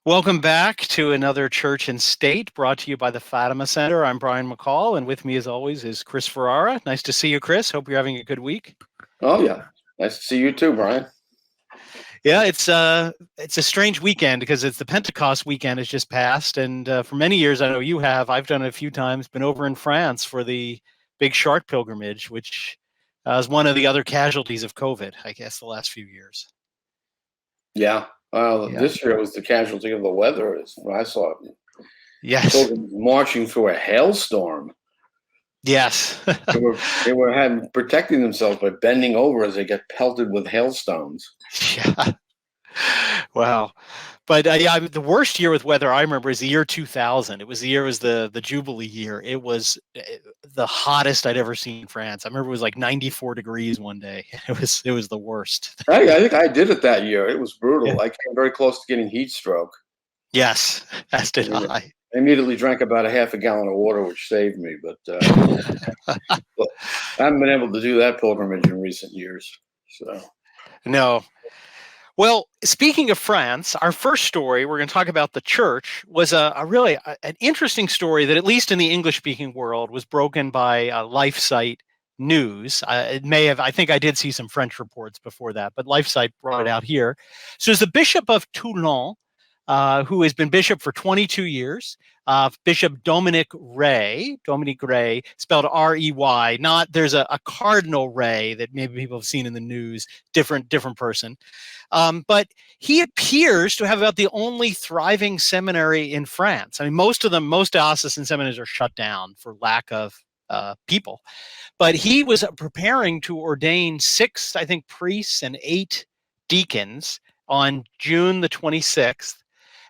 Welcome back to another Church and State brought to you by the Fatima Center. I'm Brian McCall, and with me, as always, is Chris Ferrara. Nice to see you, Chris. Hope you're having a good week. Oh yeah, nice to see you too, Brian. Yeah, it's a strange weekend because it's the Pentecost weekend has just passed, and for many years, I know you have. I've done it a few times. Been over in France for the Big Shark pilgrimage, which is one of the other casualties of COVID, I guess, the last few years. Yeah, Yeah. this year was the casualty of the weather. Is when I saw it. Yes. Children marching through a hailstorm. Yes. They were protecting themselves by bending over as they get pelted with hailstones. Yeah. Wow. But yeah, the worst year with weather I remember is the year 2000. It was the Jubilee year. It was the hottest I'd ever seen in France. I remember it was like 94 degrees one day. It was the worst. I think I did it that year. It was brutal. Yeah. I came very close to getting heat stroke. Yes, as did I. I immediately drank about a half a gallon of water, which saved me. But I haven't been able to do that pilgrimage in recent years. So No. Well, speaking of France, our first story, we're going to talk about the church, was an interesting story that, at least in the English-speaking world, was broken by LifeSite News. I think I did see some French reports before that, but LifeSite brought it out here. So it's the Bishop of Toulon, who has been bishop for 22 years. Bishop Dominic Rey, spelled R-E-Y. There's a Cardinal Rey that maybe people have seen in the news, different person. But he appears to have about the only thriving seminary in France. I mean, most diocesan seminaries are shut down for lack of people. But he was preparing to ordain 6, I think, priests and 8 deacons on June the 26th.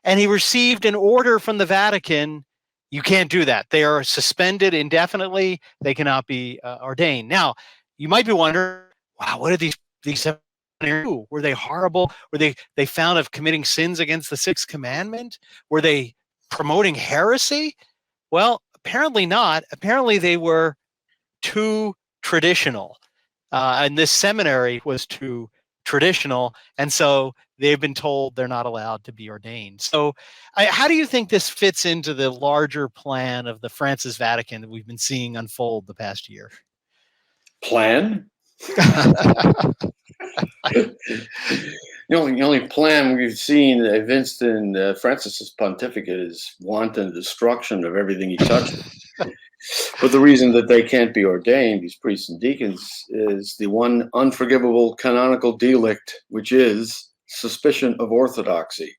And he received an order from the Vatican. You can't do that. They are suspended indefinitely. They cannot be ordained. Now, you might be wondering, wow, what did these seminaries do? Were they horrible? Were they found of committing sins against the 6th commandment? Were they promoting heresy? Well, apparently not. Apparently they were too traditional. And this seminary was too traditional. And so they've been told they're not allowed to be ordained. So how do you think this fits into the larger plan of the Francis Vatican that we've been seeing unfold the past year? Plan? The only plan we've seen evinced in Francis's pontificate is wanton destruction of everything he touches. But the reason that they can't be ordained, these priests and deacons, is the one unforgivable canonical delict, which is suspicion of orthodoxy.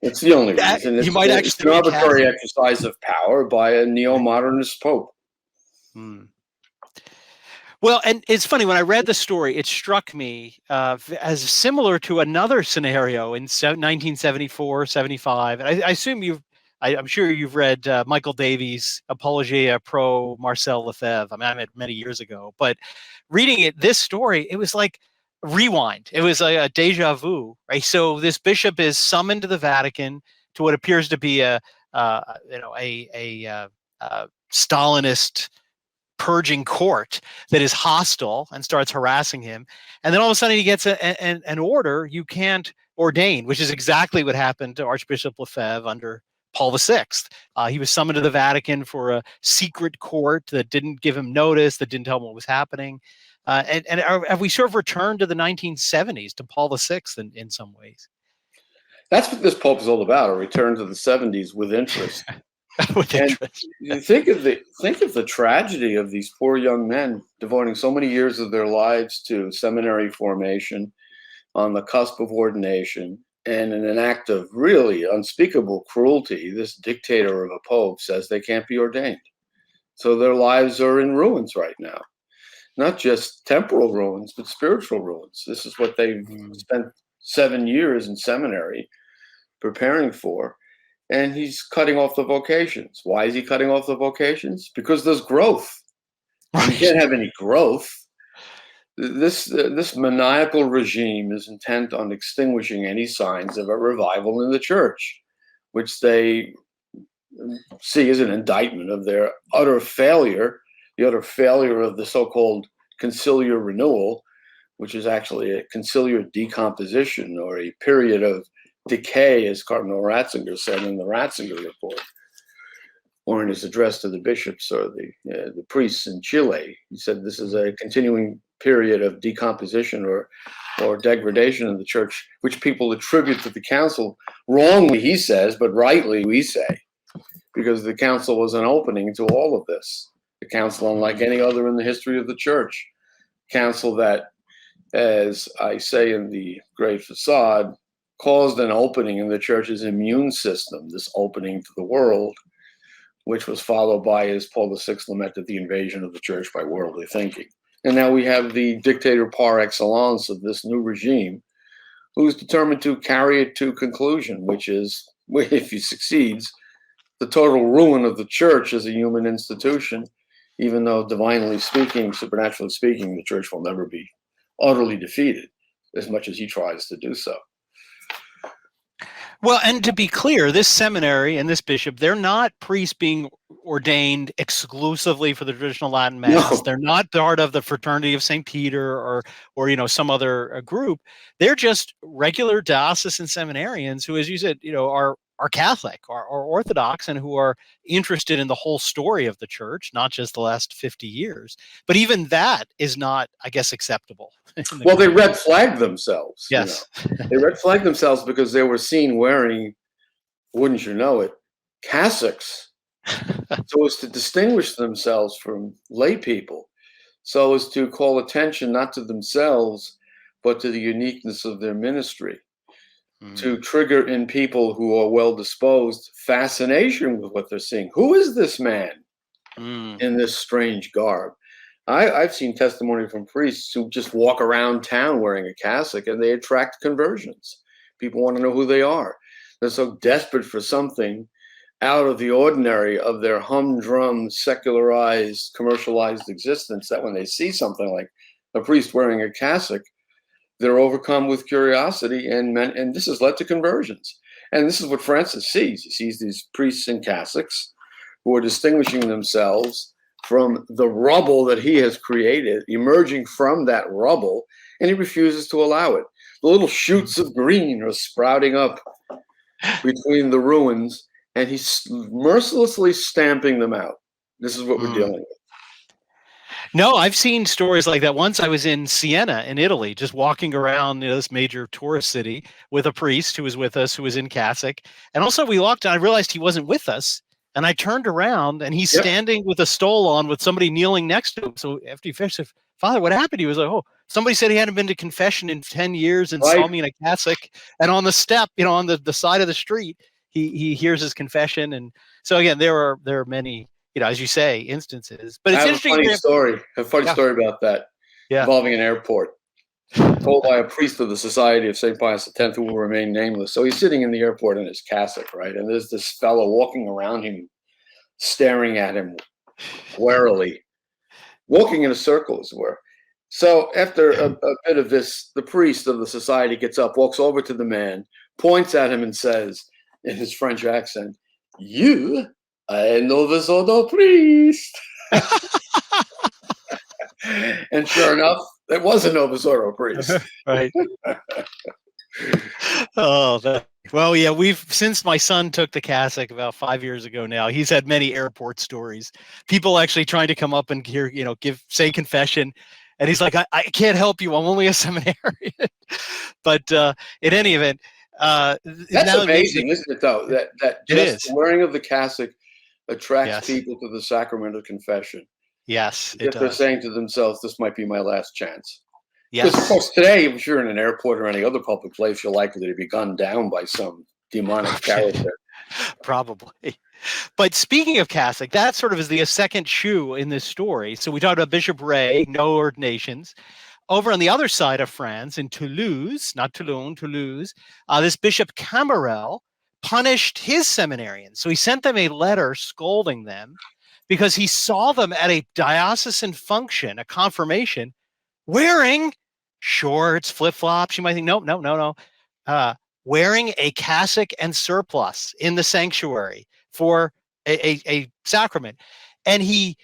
It's the only reason. It's an arbitrary exercise of power by a neo-modernist pope. Well, and it's funny, when I read the story, it struck me as similar to another scenario in 1974, 75. And I assume I'm sure you've read Michael Davies' Apologia pro Marcel Lefebvre. I mean, I met many years ago, but reading this story, it was like rewind. It was a deja vu, right? So this bishop is summoned to the Vatican to what appears to be a Stalinist purging court that is hostile and starts harassing him. And then all of a sudden he gets an order, you can't ordain, which is exactly what happened to Archbishop Lefebvre under Paul VI. He was summoned to the Vatican for a secret court that didn't give him notice, that didn't tell him what was happening. And have we sort of returned to the 1970s, to Paul VI in some ways? That's what this Pope is all about, a return to the 70s with interest. You think of the tragedy of these poor young men devoting so many years of their lives to seminary formation, on the cusp of ordination, and in an act of really unspeakable cruelty, this dictator of a pope says they can't be ordained. So their lives are in ruins right now. Not just temporal ruins, but spiritual ruins. This is what they've spent 7 years in seminary preparing for. And he's cutting off the vocations. Why is he cutting off the vocations? Because there's growth. You can't have any growth. This maniacal regime is intent on extinguishing any signs of a revival in the church, which they see as an indictment of their utter failure, the utter failure of the so-called conciliar renewal, which is actually a conciliar decomposition, or a period of decay, as Cardinal Ratzinger said in the Ratzinger Report, or in his address to the bishops or the priests in Chile. He said this is a continuing period of decomposition or degradation in the church, which people attribute to the council. Wrongly, he says, but rightly, we say, because the council was an opening to all of this. The council, unlike any other in the history of the church, council that, as I say in the Great Facade, caused an opening in the church's immune system, this opening to the world, which was followed by, as Paul VI lamented, the invasion of the church by worldly thinking. And now we have the dictator par excellence of this new regime, who's determined to carry it to conclusion, which is, if he succeeds, the total ruin of the church as a human institution, even though divinely speaking, supernaturally speaking, the church will never be utterly defeated, as much as he tries to do so. Well, and to be clear, this seminary and this bishop, they're not priests being ordained exclusively for the traditional Latin Mass. No. They're not part of the Fraternity of St. Peter or some other group. They're just regular diocesan seminarians who, as you said, are Catholic, are Orthodox, and who are interested in the whole story of the church, not just the last 50 years. But even that is not, I guess, acceptable. Well, they red flagged themselves. Yes. They red flagged themselves because they were seen wearing, wouldn't you know it, cassocks, so as to distinguish themselves from lay people, so as to call attention not to themselves, but to the uniqueness of their ministry. To trigger in people who are well-disposed fascination with what they're seeing. Who is this man in this strange garb? I've seen testimony from priests who just walk around town wearing a cassock, and they attract conversions. People want to know who they are. They're so desperate for something out of the ordinary of their humdrum, secularized, commercialized existence that when they see something like a priest wearing a cassock, they're overcome with curiosity, and this has led to conversions. And this is what Francis sees. He sees these priests in cassocks who are distinguishing themselves from the rubble that he has created, emerging from that rubble, and he refuses to allow it. The little shoots of green are sprouting up between the ruins, and he's mercilessly stamping them out. This is what we're dealing with. No, I've seen stories like that. Once I was in Siena in Italy, just walking around this major tourist city with a priest who was with us, who was in cassock. And also we walked and I realized he wasn't with us. And I turned around and he's standing with a stole on with somebody kneeling next to him. So after he finished, I said, Father, what happened? He was like, oh, somebody said he hadn't been to confession in 10 years and saw me in a cassock. And on the step, on the side of the street, he hears his confession. And so again, there are many, as you say, instances. But it's interesting. A funny story about that involving an airport, told by a priest of the Society of St. Pius X, who will remain nameless. So he's sitting in the airport in his cassock, right? And there's this fellow walking around him, staring at him warily, walking in a circle, as it were. So after a bit of this, the priest of the society gets up, walks over to the man, points at him and says, in his French accent, "You a novice order priest." And sure enough, it was a Novus Ordo priest. Right. Well, yeah, since my son took the cassock about 5 years ago now, he's had many airport stories. People actually trying to come up and hear, say confession. And he's like, I can't help you. I'm only a seminarian. But in any event, that's amazing, isn't it, though? That just the wearing of the cassock attracts people to the sacrament of confession. Yes, if they're saying to themselves, this might be my last chance. Yes. Because, of course, today, if you're in an airport or any other public place, you're likely to be gunned down by some demonic character. Probably. But speaking of cassock, that sort of is the second shoe in this story. So we talked about Bishop Ray, no ordinations. Over on the other side of France, in Toulouse, not Toulon, Toulouse, this Bishop Camarel punished his seminarians. So he sent them a letter scolding them because he saw them at a diocesan function, a confirmation, wearing shorts, flip-flops. You might think, no. Wearing a cassock and surplice in the sanctuary for a sacrament. And he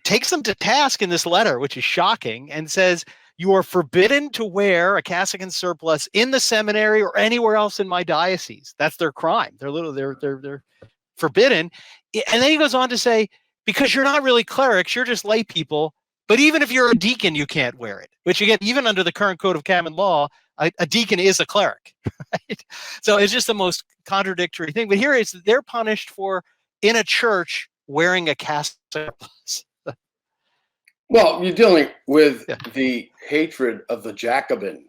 takes them to task in this letter, which is shocking, and says, you are forbidden to wear a cassock and surplice in the seminary or anywhere else in my diocese. That's their crime. They're forbidden. And then he goes on to say, because you're not really clerics, you're just lay people. But even if you're a deacon, you can't wear it. Which again, even under the current code of canon law, a deacon is a cleric. Right? So it's just the most contradictory thing. But here it's they're punished for in a church wearing a cassock. Well, you're dealing with the hatred of the Jacobin.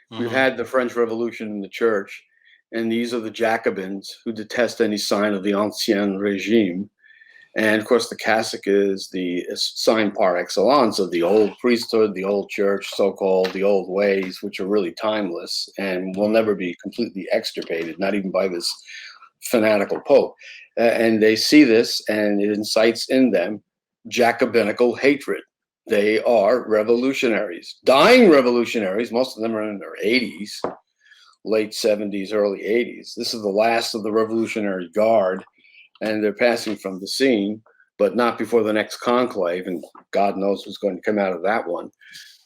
We've had the French Revolution in the church, and these are the Jacobins who detest any sign of the Ancien Regime. And of course, the cassock is the sign par excellence of the old priesthood, the old church, so-called the old ways, which are really timeless and will never be completely extirpated, not even by this fanatical pope. And they see this, and it incites in them Jacobinical hatred. They are revolutionaries, dying revolutionaries. Most of them are in their 80s, late 70s, early 80s. This is the last of the Revolutionary Guard, and they're passing from the scene, but not before the next conclave, and God knows what's going to come out of that one.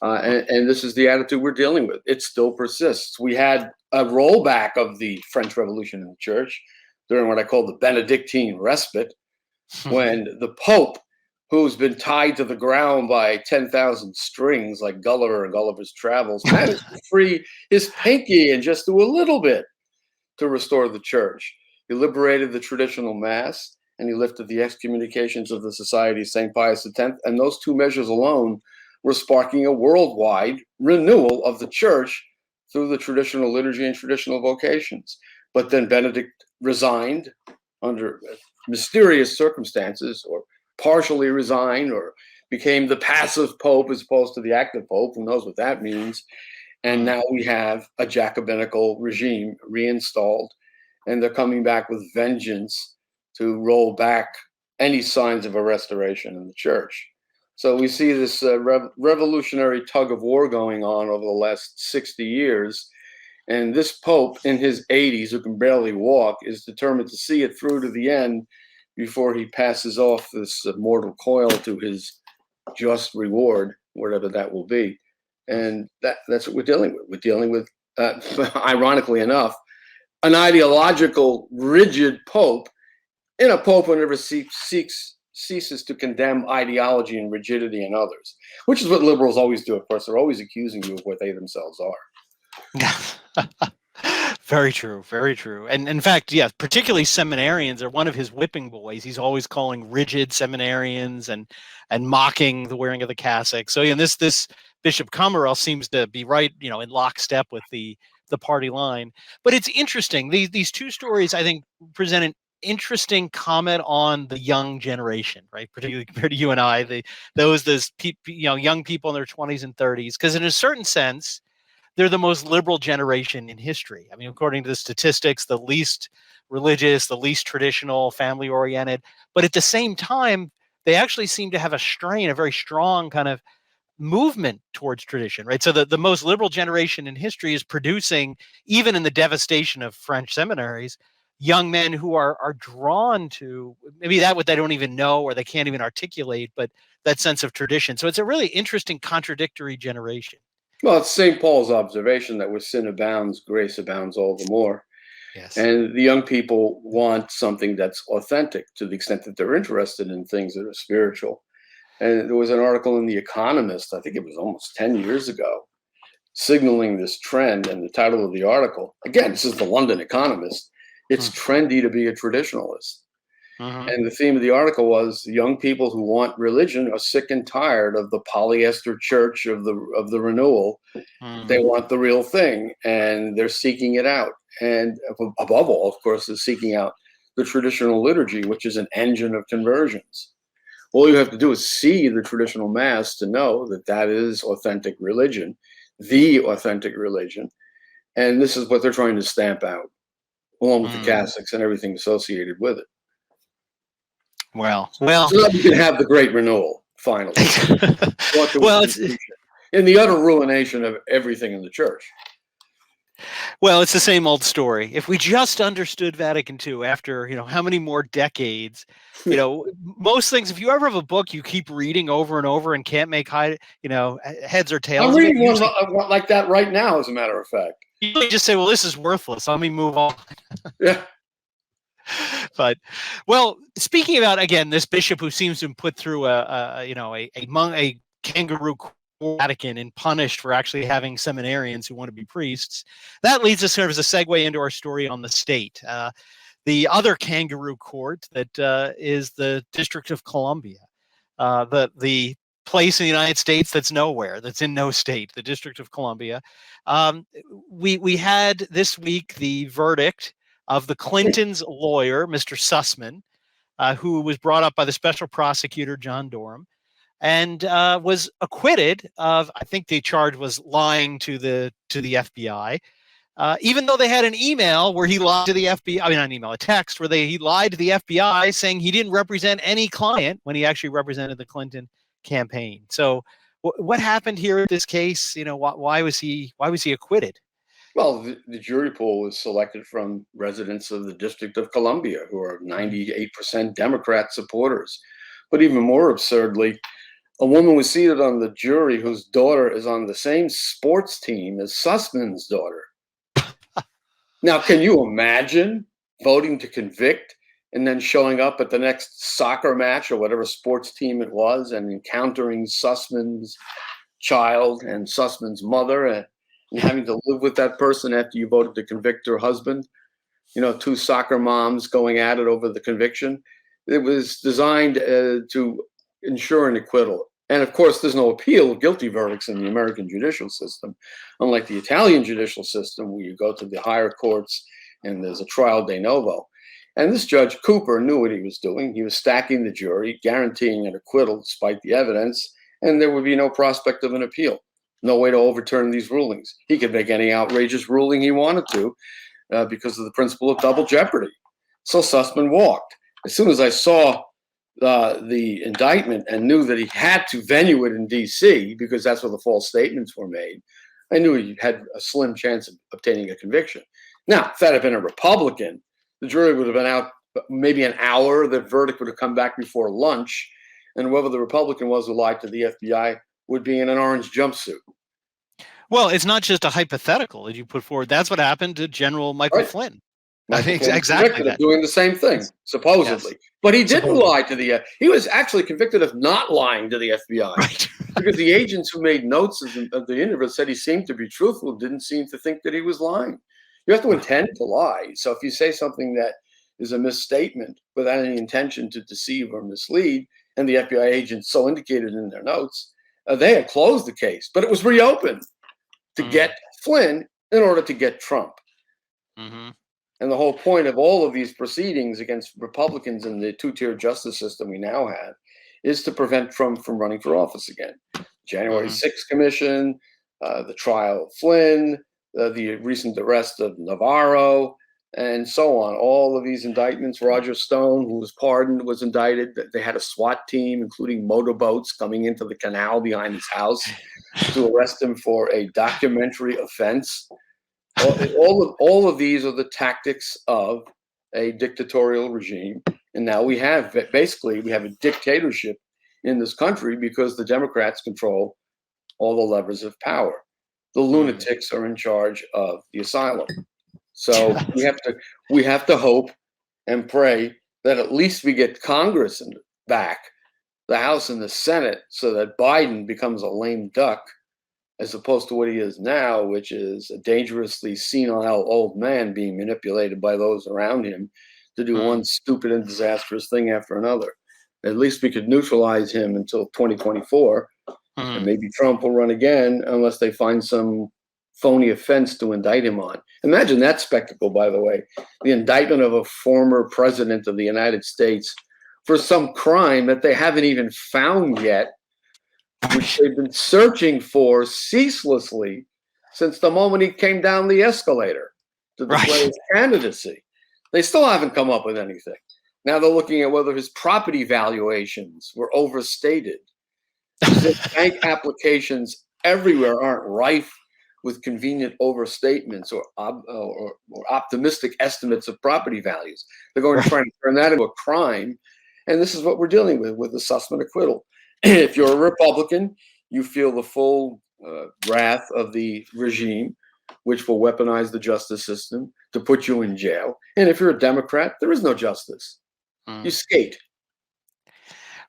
And this is the attitude we're dealing with. It still persists. We had a rollback of the French Revolution in the church during what I call the Benedictine respite, when the Pope, who's been tied to the ground by 10,000 strings like Gulliver and Gulliver's Travels, managed to free his pinky and just do a little bit to restore the church. He liberated the traditional mass, and he lifted the excommunications of the Society of St. Pius X, and those two measures alone were sparking a worldwide renewal of the church through the traditional liturgy and traditional vocations. But then Benedict resigned under mysterious circumstances, or partially resigned, or became the passive pope as opposed to the active pope. Who knows what that means? And now we have a Jacobinical regime reinstalled, and they're coming back with vengeance to roll back any signs of a restoration in the church. So we see this revolutionary tug of war going on over the last 60 years. And this pope in his 80s, who can barely walk, is determined to see it through to the end before he passes off this mortal coil to his just reward, whatever that will be. And that's what we're dealing with. We're dealing with, ironically enough, an ideological, rigid pope, in a pope who never ceases to condemn ideology and rigidity in others, which is what liberals always do. Of course, they're always accusing you of what they themselves are. Very true, very true. And in fact, yeah, particularly seminarians are one of his whipping boys. He's always calling rigid seminarians and mocking the wearing of the cassock. So, yeah, this Bishop Comerell seems to be right, in lockstep with the party line. But it's interesting. These two stories, I think, present an interesting comment on the young generation, right? Particularly compared to you and I, those young people in their 20s and 30s, because in a certain sense, they're the most liberal generation in history. I mean, according to the statistics, the least religious, the least traditional, family-oriented. But at the same time, they actually seem to have a very strong kind of movement towards tradition, right? So the most liberal generation in history is producing, even in the devastation of French seminaries, young men who are drawn to maybe that what they don't even know or they can't even articulate, but that sense of tradition. So it's a really interesting contradictory generation. Well, it's St. Paul's observation that where sin abounds, grace abounds all the more. Yes. And the young people want something that's authentic to the extent that they're interested in things that are spiritual. And there was an article in The Economist, I think it was almost 10 years ago, signaling this trend. And the title of the article, again, this is the London Economist, it's trendy to be a traditionalist. And the theme of the article was young people who want religion are sick and tired of the polyester church of the renewal. They want the real thing, and they're seeking it out. And above all, of course, they're seeking out the traditional liturgy, which is an engine of conversions. All you have to do is see the traditional mass to know that that is authentic religion, the authentic religion. And this is what they're trying to stamp out, along with the Cassocks and everything associated with it. Well, so that we can have the great renewal finally. Well, it's in the utter ruination of everything in the church. Well, it's the same old story. If we just understood Vatican II after, how many more decades, most things, if you ever have a book you keep reading over and over and can't make heads or I'm tails of it, reading one like that right now, as a matter of fact. you just say, well, this is worthless. Let me move on. Yeah. But, well, speaking about, again, this bishop who seems to have put through a kangaroo Vatican and punished for actually having seminarians who want to be priests, that leads us sort of as a segue into our story on the state. The other kangaroo court that is the District of Columbia, the place in the United States that's nowhere, that's in no state, the District of Columbia. We had this week the verdict of the Clintons' lawyer, Mr. Sussman, who was brought up by the special prosecutor, John Durham, and was acquitted of, I think the charge was lying to the FBI, even though they had an email where he lied to the FBI. I mean, not an email, a text where he lied to the FBI saying he didn't represent any client when he actually represented the Clinton campaign. So, what happened here in this case? Why was he acquitted? Well, the jury pool was selected from residents of the District of Columbia, who are 98% Democrat supporters. But even more absurdly, a woman was seated on the jury whose daughter is on the same sports team as Sussman's daughter. Now, can you imagine voting to convict and then showing up at the next soccer match or whatever sports team it was and encountering Sussman's child and Sussman's mother and having to live with that person after you voted to convict her husband? Two soccer moms going at it over the conviction. It was designed to ensure an acquittal. And of course, there's no appeal of guilty verdicts in the American judicial system, unlike the Italian judicial system, where you go to the higher courts and there's a trial de novo. And this Judge Cooper knew what he was doing. He was stacking the jury, guaranteeing an acquittal despite the evidence, and there would be no prospect of an appeal, no way to overturn these rulings. He could make any outrageous ruling he wanted to because of the principle of double jeopardy. So Sussman walked. As soon as I saw the indictment and knew that he had to venue it in D.C. because that's where the false statements were made, I knew he had a slim chance of obtaining a conviction. Now, if that had been a Republican, the jury would have been out maybe an hour. The verdict would have come back before lunch, and whoever the Republican was who lied to the FBI would be in an orange jumpsuit. Well, it's not just a hypothetical that you put forward. That's what happened to General Michael Flynn. Exactly that. Doing the same thing, supposedly. Yes. But he didn't lie to the he was actually convicted of not lying to the FBI. Right. Because the agents who made notes of the interview said he seemed to be truthful, didn't seem to think that he was lying. You have to intend to lie. So if you say something that is a misstatement without any intention to deceive or mislead, and the FBI agents so indicated in their notes, they had closed the case, but it was reopened to get Flynn in order to get Trump. Mm-hmm. And the whole point of all of these proceedings against Republicans in the two-tier justice system we now have is to prevent Trump from running for office again. January 6th Commission, the trial of Flynn, the recent arrest of Navarro, and so on. All of these indictments, Roger Stone, who was pardoned, was indicted. They had a SWAT team, including motorboats, coming into the canal behind his house to arrest him for a documentary offense. All of these are the tactics of a dictatorial regime. And now we have a dictatorship in this country because the Democrats control all the levers of power. The lunatics are in charge of the asylum. So we have to hope and pray that at least we get Congress back, the House and the Senate, so that Biden becomes a lame duck, as opposed to what he is now, which is a dangerously senile old man being manipulated by those around him to do one stupid and disastrous thing after another. At least we could neutralize him until 2024, and maybe Trump will run again unless they find some phony offense to indict him on. Imagine that spectacle, by the way, the indictment of a former president of the United States for some crime that they haven't even found yet, which they've been searching for ceaselessly since the moment he came down the escalator to declare his candidacy. They still haven't come up with anything. Now they're looking at whether his property valuations were overstated. Bank applications everywhere aren't rife with convenient overstatements or optimistic estimates of property values. They're going to try and turn that into a crime. And this is what we're dealing with the suspect acquittal. If you're a Republican, you feel the full wrath of the regime, which will weaponize the justice system to put you in jail. And if you're a Democrat, there is no justice. You skate.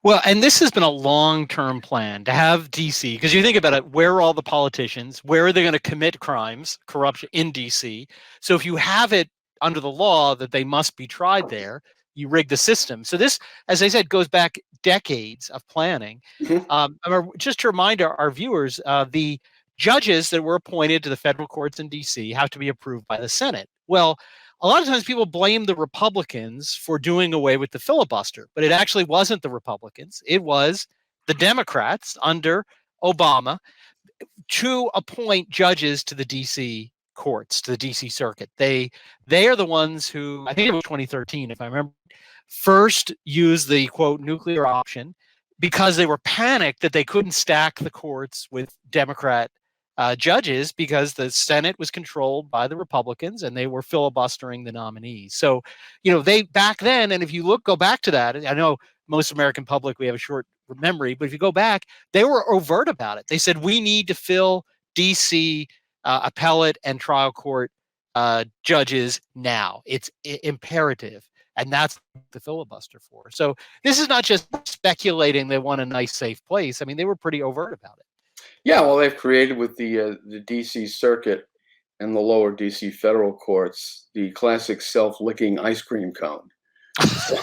Well, and this has been a long-term plan to have DC, because you think about it, where are all the politicians? Where are they going to commit crimes, corruption in DC? So if you have it under the law that they must be tried there, you rig the system. So this, as I said, goes back decades of planning. Just to remind our viewers, the judges that were appointed to the federal courts in DC have to be approved by the Senate. Well, a lot of times people blame the Republicans for doing away with the filibuster, but it actually wasn't the Republicans. It was the Democrats under Obama to appoint judges to the DC courts, to the DC circuit. They are the ones who, I think it was 2013, if I remember, first used the quote nuclear option because they were panicked that they couldn't stack the courts with Democrat judges because the Senate was controlled by the Republicans and they were filibustering the nominees. So, they back then, and if you go back to that, I know most American public, we have a short memory, but if you go back, they were overt about it. They said, we need to fill DC appellate and trial court judges now. It's imperative. And that's the filibuster for. So this is not just speculating they want a nice, safe place. I mean, they were pretty overt about it. Yeah, well, they've created with the D.C. Circuit and the lower D.C. federal courts the classic self-licking ice cream cone. So,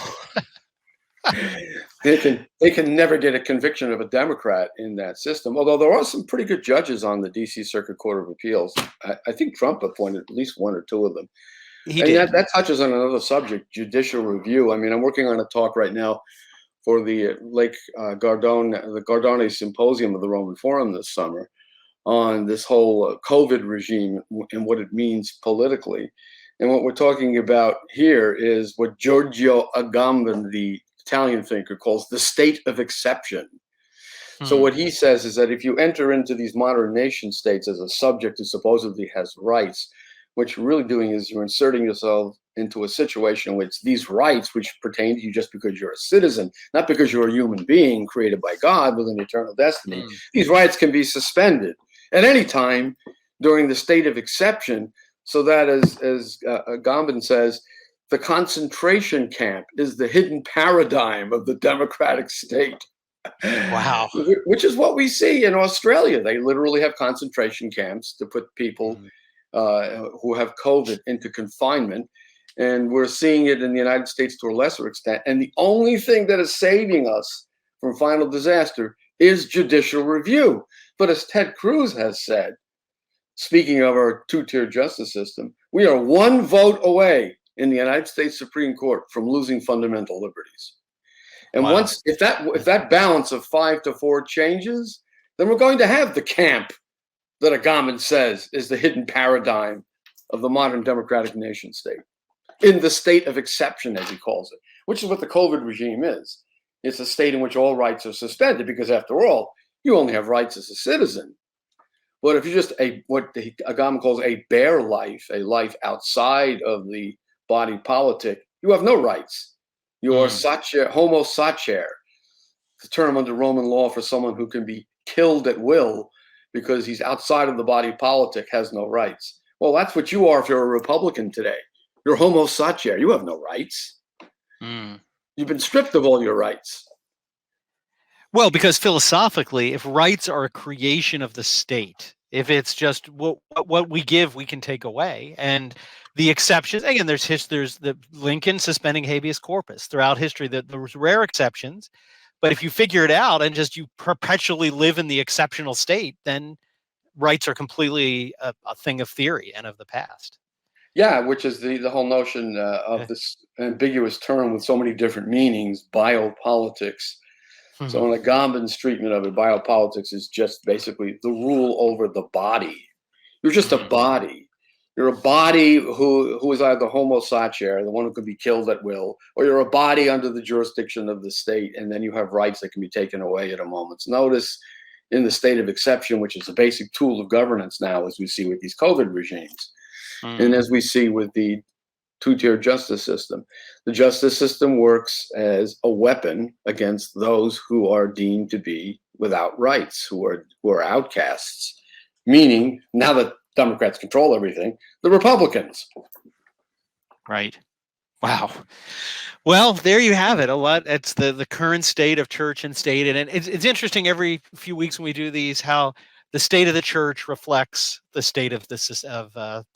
they can never get a conviction of a Democrat in that system. Although there are some pretty good judges on the D.C. Circuit Court of Appeals. I think Trump appointed at least one or two of them. That touches on another subject, judicial review. I mean, I'm working on a talk right now for the the Gardone Symposium of the Roman Forum this summer on this whole COVID regime and what it means politically. And what we're talking about here is what Giorgio Agamben, the Italian thinker, calls the state of exception. So what he says is that if you enter into these modern nation states as a subject who supposedly has rights, what you're really doing is you're inserting yourself into a situation in which these rights, which pertain to you just because you're a citizen, not because you're a human being created by God with an eternal destiny, these rights can be suspended at any time during the state of exception, so that, as Agamben says, the concentration camp is the hidden paradigm of the democratic state. Wow. Which is what we see in Australia. They literally have concentration camps to put people who have COVID into confinement. And we're seeing it in the United States to a lesser extent. And the only thing that is saving us from final disaster is judicial review. But as Ted Cruz has said, speaking of our two-tier justice system, we are one vote away in the United States Supreme Court from losing fundamental liberties. And once, if that balance of 5-4 changes, then we're going to have the camp that Agamben says is the hidden paradigm of the modern democratic nation state, in the state of exception, as he calls it, which is what the COVID regime is. It's a state in which all rights are suspended because, after all, you only have rights as a citizen. But if you're just what Agamben calls a bare life, a life outside of the body politic, you have no rights. You are sacer, homo sacer, the term under Roman law for someone who can be killed at will because he's outside of the body politic, has no rights. Well, that's what you are if you're a Republican today. You're homo sacer. You have no rights. You've been stripped of all your rights. Well, because philosophically, if rights are a creation of the state, if it's just what we give, we can take away. And the exceptions, again, there's the Lincoln suspending habeas corpus throughout history. That there was rare exceptions, but if you figure it out and just you perpetually live in the exceptional state, then rights are completely a thing of theory and of the past. Yeah, which is the whole notion of this ambiguous term with so many different meanings, biopolitics. So in Agamben's treatment of it, biopolitics is just basically the rule over the body. You're just a body. You're a body who is either homo sacer, the one who can be killed at will, or you're a body under the jurisdiction of the state, and then you have rights that can be taken away at a moment's notice. in the state of exception, which is a basic tool of governance now, as we see with these COVID regimes. And as we see with the two-tier justice system. The justice system works as a weapon against those who are deemed to be without rights, who are outcasts, meaning now that Democrats control everything, the Republicans. Right. Wow. Well, there you have it. A lot. It's the current state of church and state, and it's interesting every few weeks when we do these how the state of the church reflects the state of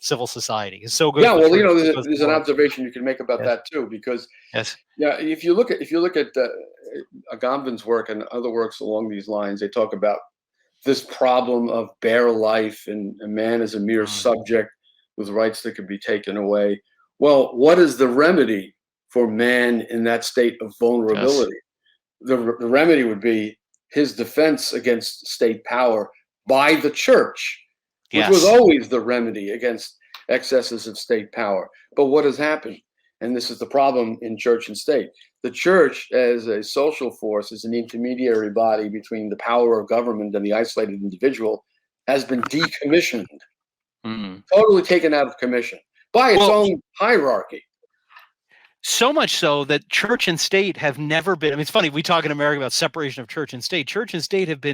civil society. It's so good. Yeah, well, there's an observation you can make about that too, because yeah, if you look at Agamben's work and other works along these lines, they talk about this problem of bare life and a man as a mere subject with rights that could be taken away. Well, what is the remedy for man in that state of vulnerability? The remedy would be his defense against state power by the church, which was always the remedy against excesses of state power. But what has happened? And this is the problem in church and state. The church, as a social force, as an intermediary body between the power of government and the isolated individual, has been decommissioned, totally taken out of commission by its own hierarchy. So much so that church and state have never been, I mean, it's funny, we talk in America about separation of church and state. Church and state have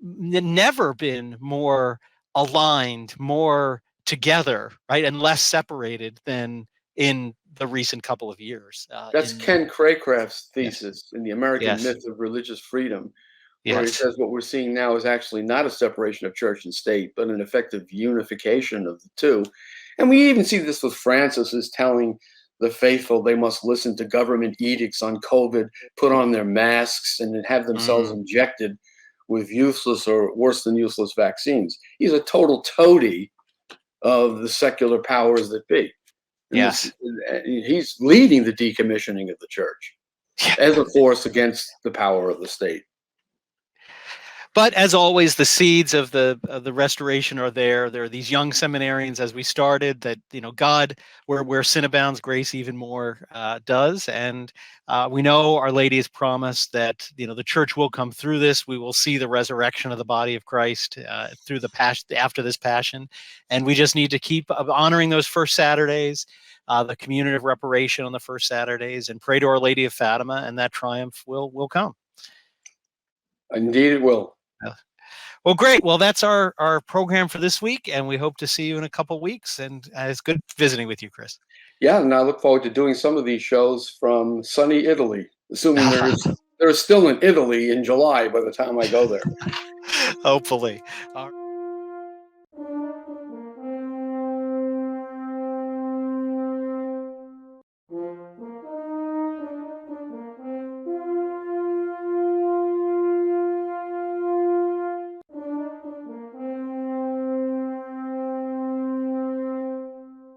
never been more aligned, more together, right, and less separated than in the recent couple of years. That's Ken Craycraft's thesis in The American Myth of Religious Freedom, where he says what we're seeing now is actually not a separation of church and state, but an effective unification of the two. And we even see this with Francis, is telling the faithful they must listen to government edicts on COVID, put on their masks, and have themselves injected with useless or worse than useless vaccines. He's a total toady of the secular powers that be. He's leading the decommissioning of the church as a force against the power of the state. But as always, the seeds of the restoration are there. There are these young seminarians, as we started, that God, where sin abounds, grace even more does. And we know Our Lady has promised that the church will come through this. We will see the resurrection of the body of Christ through the passion, after this passion, and we just need to keep honoring those first Saturdays, the community of reparation on the first Saturdays, and pray to Our Lady of Fatima, and that triumph will come. Indeed, it will. Well, great. Well, that's our program for this week, and we hope to see you in a couple weeks. And it's good visiting with you, Chris. Yeah, and I look forward to doing some of these shows from sunny Italy, assuming there's still in Italy in July by the time I go there. Hopefully.